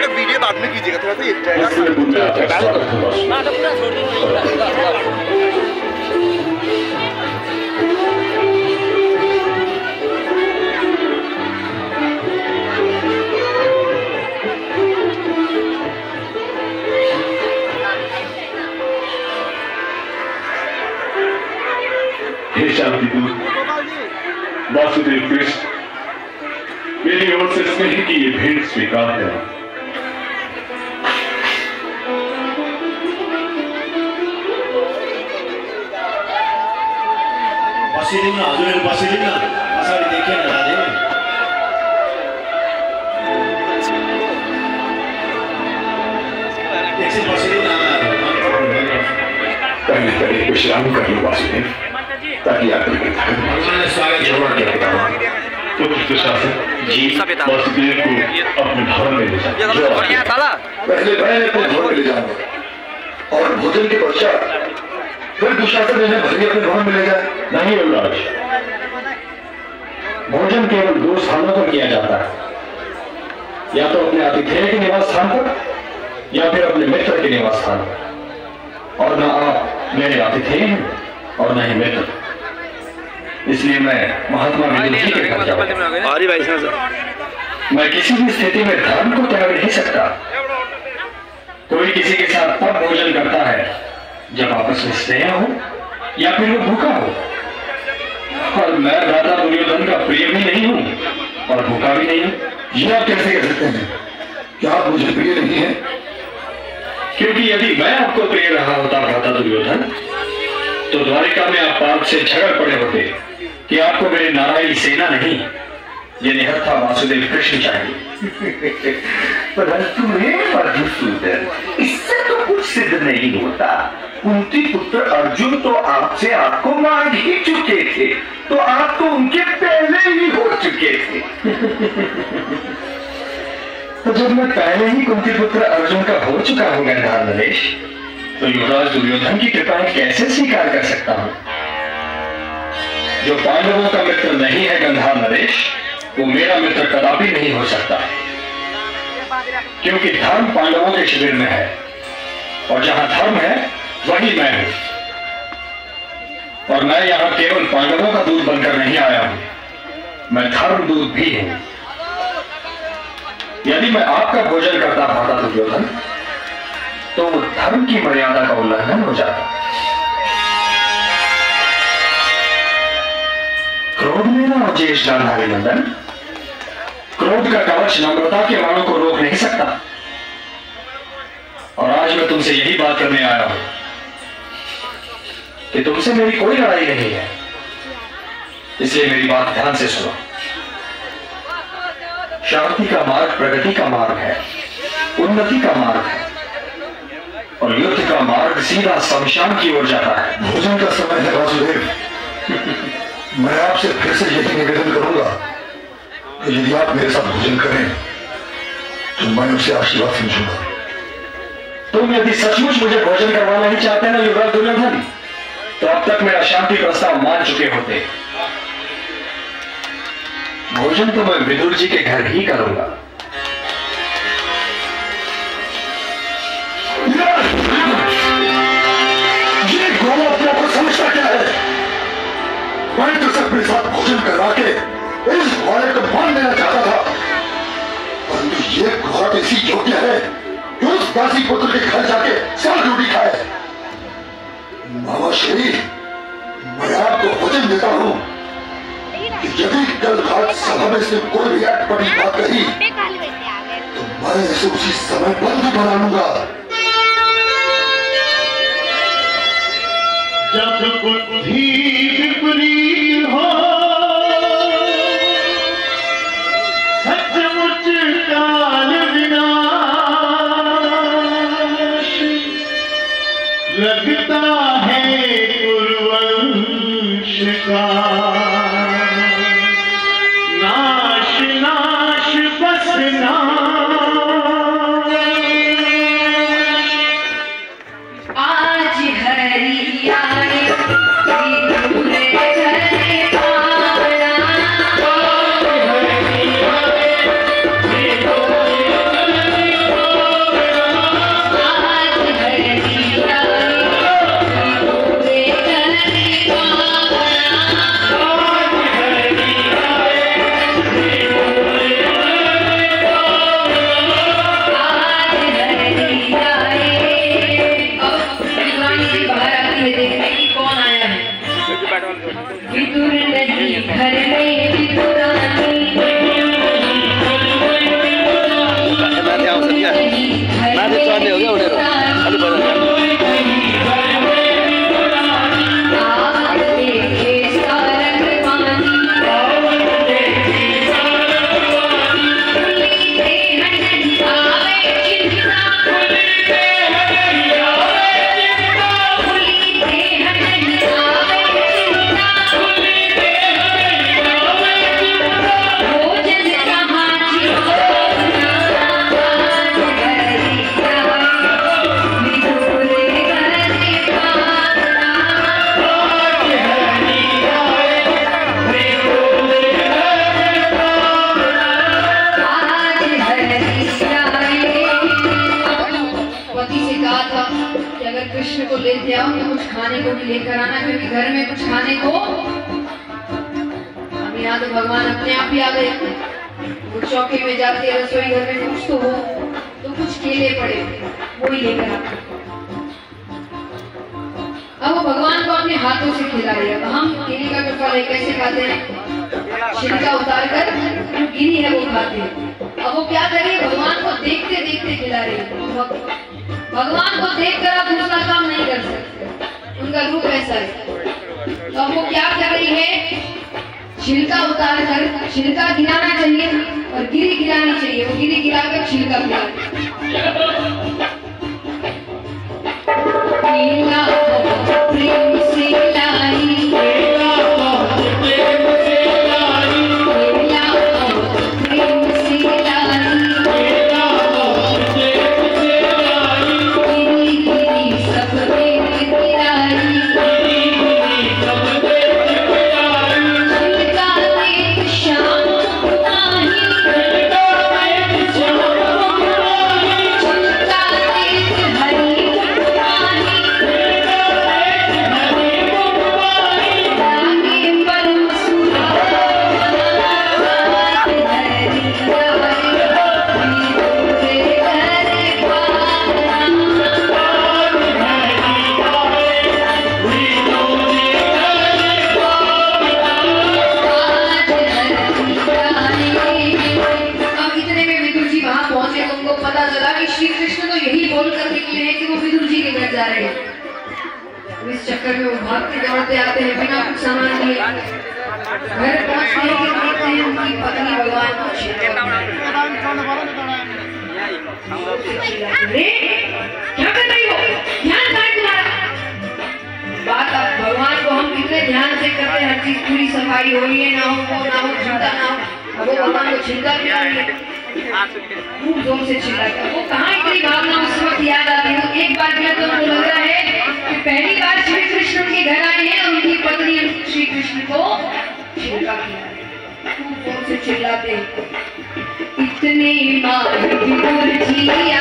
Video बाद में कीजिएगा, थोड़ा सा ये जाएगा। हे शांतिदूत वासुदेव कृष्ण, मेरी ओर से स्नेह की ये भेंट स्वीकार है। बसिदिन हजुरहरु बसिदिन पछाडि देखेन राधे। एकछिन बसिदिन पहले विश्राम कर लो वासुदेव, ताकि आपकी पुत्र दुशासन जी वासुदेव को अपने भवन में ले जाए। पहले मैं अपने भवन में ले जाऊंगा और भोजन के पश्चात फिर दुशासन इन्हें भले अपने भवन में ले जाए। नहीं युवराज, भोजन केवल दो स्थानों पर किया जाता है, या तो अपने आतिथेय के निवास स्थान पर या फिर अपने मित्र के निवास स्थान पर। और न आप मेरे आतिथेय हैं और न ही मित्र, इसलिए मैं महात्मा विदुर जी के घर जाऊंगा। मैं किसी भी स्थिति में धर्म को त्याग नहीं सकता। कोई किसी के साथ तब भोजन करता है जब आपस में स्नेह हो या फिर वो भूखा हो, और मैं भ्राता दुर्योधन का प्रिय भी नहीं हूं और भूखा भी नहीं हूं। ये आप कैसे कह सकते हैं? क्या आप मुझे प्रिय नहीं है? क्योंकि यदि मैं आपको प्रिय रहा होता भ्राता दुर्योधन, तो द्वारिका में आप पाप से झगड़ पड़े होते कि आपको मेरी नारायणी सेना नहीं, ये निहत्था वासुदेव कृष्ण चाहिए। परंतु मधुसूदन, इससे तो कुछ सिद्ध नहीं होता। कुंती पुत्र अर्जुन तो आपसे आपको मांग ही चुके थे, तो आप तो उनके पहले ही हो चुके थे। तो जब मैं पहले ही कुंती पुत्र अर्जुन का हो चुका हूं गंधार नरेश, तो युवराज दुर्योधन की कृपाएं कैसे स्वीकार कर सकता हूं? जो पांडवों का मित्र नहीं है गंधार नरेश, वो मेरा मित्र कदापि नहीं हो सकता, क्योंकि धर्म पांडवों के शिविर में है, और जहां धर्म है वही मैं हूं। और मैं यहां केवल पांडवों का दूध बनकर नहीं आया हूं, मैं धर्म दूध भी हूं। यदि मैं आपका भोजन करता भ्राता दुर्योधन, तो वो धर्म की मर्यादा का उल्लंघन हो जाता। क्रोध में ना अवशेष गांधारी नंदन, क्रोध का कवच नम्रता के वाणों को रोक नहीं सकता। और आज मैं तुमसे यही बात करने आया हूं कि तुमसे मेरी कोई लड़ाई नहीं है, इसलिए मेरी बात ध्यान से सुनो। शांति का मार्ग प्रगति का मार्ग है, उन्नति का मार्ग है, और युद्ध का मार्ग सीधा शमशान की ओर जाता है। भोजन का समय है वासुदेव। मैं आपसे फिर से यही निवेदन करूंगा कि यदि आप मेरे साथ भोजन करें तो मैं उसे आशीर्वाद समझूंगा। तुम यदि सचमुच मुझे भोजन करवाना ही चाहते ना युवराज दुर्योधन, तो अब तक मेरा शांति प्रस्ताव मान चुके होते। भोजन तो मैं विदुर जी के घर ही करूंगा। ये घोड़ा अपने को समझता क्या है? मैं तो सब मेरे साथ भोजन करवा के इस घोड़े को मान देना चाहता था, परंतु ये घोड़ा ऐसी योग्य है कि उस दासी पुत्र के घर जाके साल रोटी खाए। मामा श्री, मैं आपको वचन देता हूं कि यदि कल रात सभा में से कोई भी अटपटी बात कही तो मैं इसे उसी समय बंद बना लूंगा। जब बुद्धि विपरीत हो, सचमुच काल विनाश, लगता है कुरुवंश का नाश नाश बस नाश। आज हरी आए पूरे विदुर नहीं घर में विदुरानी कृष्ण को लेते आओ तो कुछ खाने को भी लेकर आना, क्योंकि घर में कुछ खाने को अब यहाँ तो भगवान अपने आप ही आ गए। वो चौके में जाते रसोई घर में कुछ तो हो तो कुछ केले पड़े वो ही लेकर आते। अब वो भगवान को अपने हाथों से खिला रही है। हम केले का जो फल है कैसे खाते हैं, छिलका उतार कर जो गिरी है वो खाते हैं। अब वो क्या कर रही है, भगवान को देखते देखते खिला रही है। भगवान को देखकर आप दूसरा काम नहीं कर सकते, उनका रूप ऐसा है। तो अब वो क्या कर रही है, छिलका उतार कर, छिलका गिराना चाहिए और गिरी गिरानी चाहिए, वो गिरी गिराकर छिलका गिरा। प्रेम से लाई इस चक्कर में वो भागते दौड़ते आते हैं बिना कुछ सामान लिए। घर पहुंचने के देखते हैं उनकी पत्नी भगवान को क्या कर रही हो, ध्यान कहाँ तुम्हारा। बात अब भगवान को हम कितने ध्यान से करते हैं, हर चीज पूरी सफाई हो रही है, ना हो झूठा ना हो। अब वो भगवान को छिलका भी आ रही है, खूब जोर से चिल्लाता। वो कहाँ इतनी भावना उस वक्त याद आती है। एक बार क्या तो उनको लग रहा है कि पहली बार श्री कृष्ण के घर आए हैं और उनकी पत्नी श्री कृष्ण को छिलका खिला रही है, खूब जोर से चिल्लाते हैं। इतने माधुर जी आए,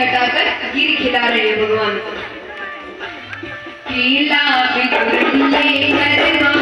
हटाकर गिर खिला रहे हैं भगवान को। केला बिगड़िए करमानी,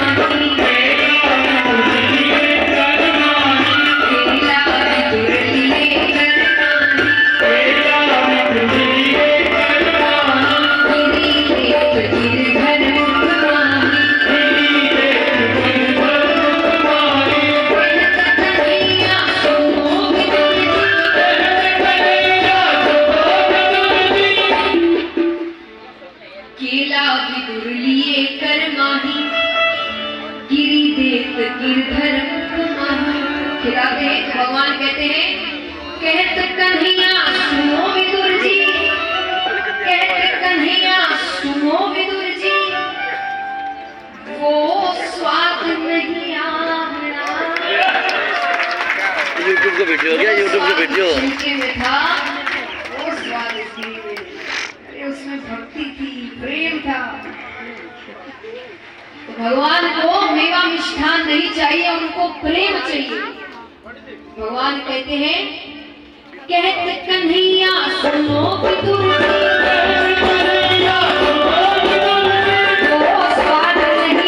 केला बिगड़िए गिरधर खिलाते हैं तो भगवान कहते हैं, कहत कन्हैया सुनो विदुर जी, कहत कन्हैया सुनो विदुर जी, वो स्वाद नहीं आना। यूट्यूब का वीडियो क्या, यूट्यूब का वीडियो में था वो स्वाद इसलिए नहीं, उसमें भक्ति थी, प्रेम था। भगवान को मेवा मिष्ठान नहीं चाहिए, उनको प्रेम चाहिए। भगवान कहते हैं, कहते कन्हैया सुनो विदुर वो स्वाद नहीं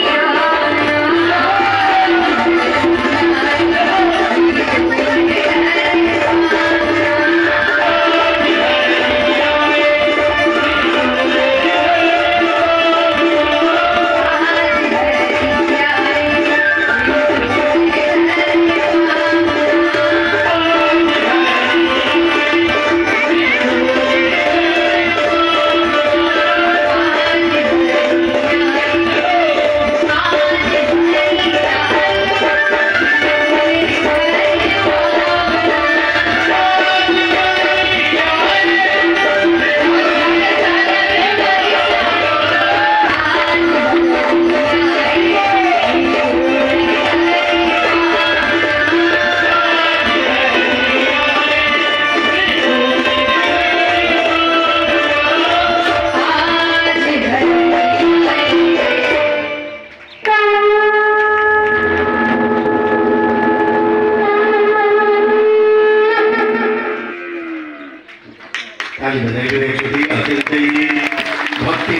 ताली बजाइए,